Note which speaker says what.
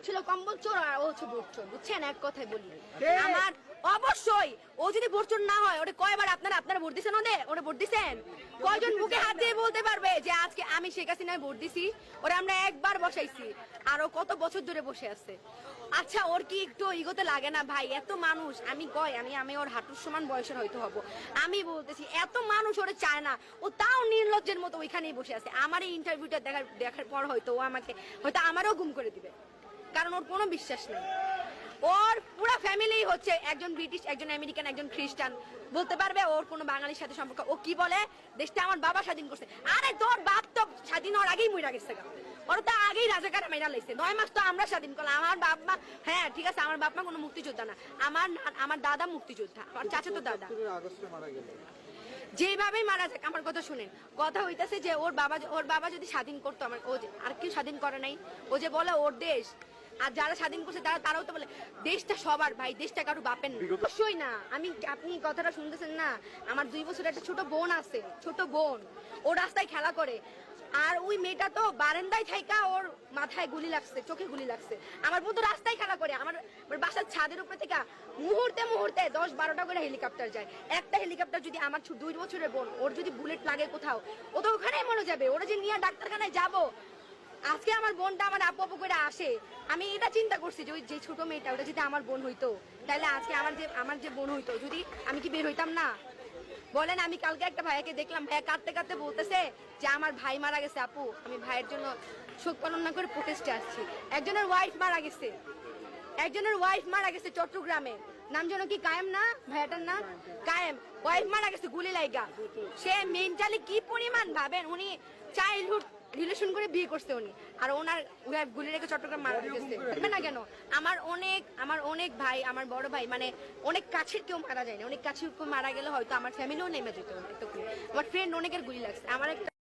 Speaker 1: ছিল কম্বল চোর আর ও হচ্ছে ভোট চোর, বুঝছেন? এক কথায় বলি আমার অবশ্যই ও যদি ভোট চোর না হয়, ওটা কয়বার আপনারা ভোট দিচ্ছেন? ওরে ভোট দিচ্ছেন? কয়জন বুকে হাত দিয়ে বলতে পারবে যে আজকে আমি শেখ হাসিনায় ভোট দিছি? ওরে আমরা একবার বসাইছি, আর ও কত বছর ধরে বসে আছে। আচ্ছা, ওর কি একটু ইগোতে লাগে না ভাই? এত মানুষ, আমি ওর হাঁটুর সমান বয়সের হয়তো হব, আমি বলতেছি এত মানুষ ওরে চায় না, ও তাও নির্লজ্জের মতো ওইখানেই বসে আছে। আমার এই ইন্টারভিউটা দেখার পর হয়তো ও আমাকে আমারও গুম করে দিবে, কারণ ওর কোনো বিশ্বাস নেই। ওর পুরো ফ্যামিলি হচ্ছে একজন ব্রিটিশ, একজন আমেরিকান, একজন খ্রিস্টান। বলতে পারবে ওর কোনো বাঙালির সাথে সম্পর্ক? ও কি বলে, দেশটা আমার বাবা স্বাধীন করছে। আরে তোর বাপ তো স্বাধীন হওয়ার আগেই মরে গেছে, ওর তো আগেই রাজাকার মেরা লাইছে। 9 মাস তো আমরা স্বাধীন করলাম। আমার বাপ মা, হ্যাঁ ঠিক আছে, আমার বাপ মা কোনো মুক্তিযোদ্ধা না, আমার দাদা মুক্তিযোদ্ধা, আমার চাচাতো দাদা। যেভাবেই মারা যাক, আমার কথা শুনেন, কথা হইতাছে যে ওর বাবা যদি স্বাধীন করতো, আমার ও আর কেউ স্বাধীন করে নাই। ও যে বলে ওর দেশ, আর যারা স্বাধীন করছে তারাও তো বলে দেশটা সবার ভাই, দেশটা কারো বাপের না। অবশ্যই না। আপনি কথাটা শুনতেছেন না? আমার 2 বছরের একটা ছোট বোন আছে, ছোট বোন, ও রাস্তায় খেলা করে, আর ওই মেয়েটা তো বারান্দায় থাইকা ওর মাথায় গুলি লাগছে, চোখে গুলি লাগছে। আমার বোন তো রাস্তায় খেলা করে, আমার বাসার ছাদের উপরে থেকে মুহূর্তে 10-12টা করে হেলিকপ্টার যায়। একটা হেলিকপ্টার যদি আমার 2 বছরের বোন, ওর যদি বুলেট লাগে কোথাও, ও তো ওখানেই মরে যাবে। ওরা যে নিয়ে ডাক্তারখানায় যাবো, আজকে আমার বোনটা আমার আপু করে আসে, আমি এটা চিন্তা করছি যে ওই যে ছোট মেয়েটা, ওটা যদি আমার বোন হইতো, তাহলে আজকে আমার যে বোন হইতো, যদি আমি কি বের হইতাম না? বলেন। আমি কালকে একটা ভাইয়াকে দেখলাম, ভাইয়া কাঁদতে কাঁদতে বলতেছে যে আমার ভাই মারা গেছে আপু, আমি ভাইয়ের জন্য শোক পালন না করে প্রোটেস্টে আসছি। একজনের ওয়াইফ মারা গেছে চট্টগ্রামে, নাম যেন কি কায়েম না, ভাইয়াটার নাম কায়েম। ওয়াইফ মারা গেছে গুলি লাইগা। সে মেন্টালি কি পরিমাণ ভাবেন, উনি চাইল্ডহুড রিলেশন করে বিয়ে করছে উনি, আর ওনার ওয়াইফ গুলি রেখে চট্টগ্রাম মারা গেছে না কেন? আমার অনেক ভাই, আমার বড় ভাই, মানে অনেক কাছের কেউ মারা যায় না, অনেক কাছের কেউ মারা গেলে হয়তো আমার ফ্যামিলিও নেমে যেত। আমার ফ্রেন্ড অনেকের গুলি লাগছে। আমার একটা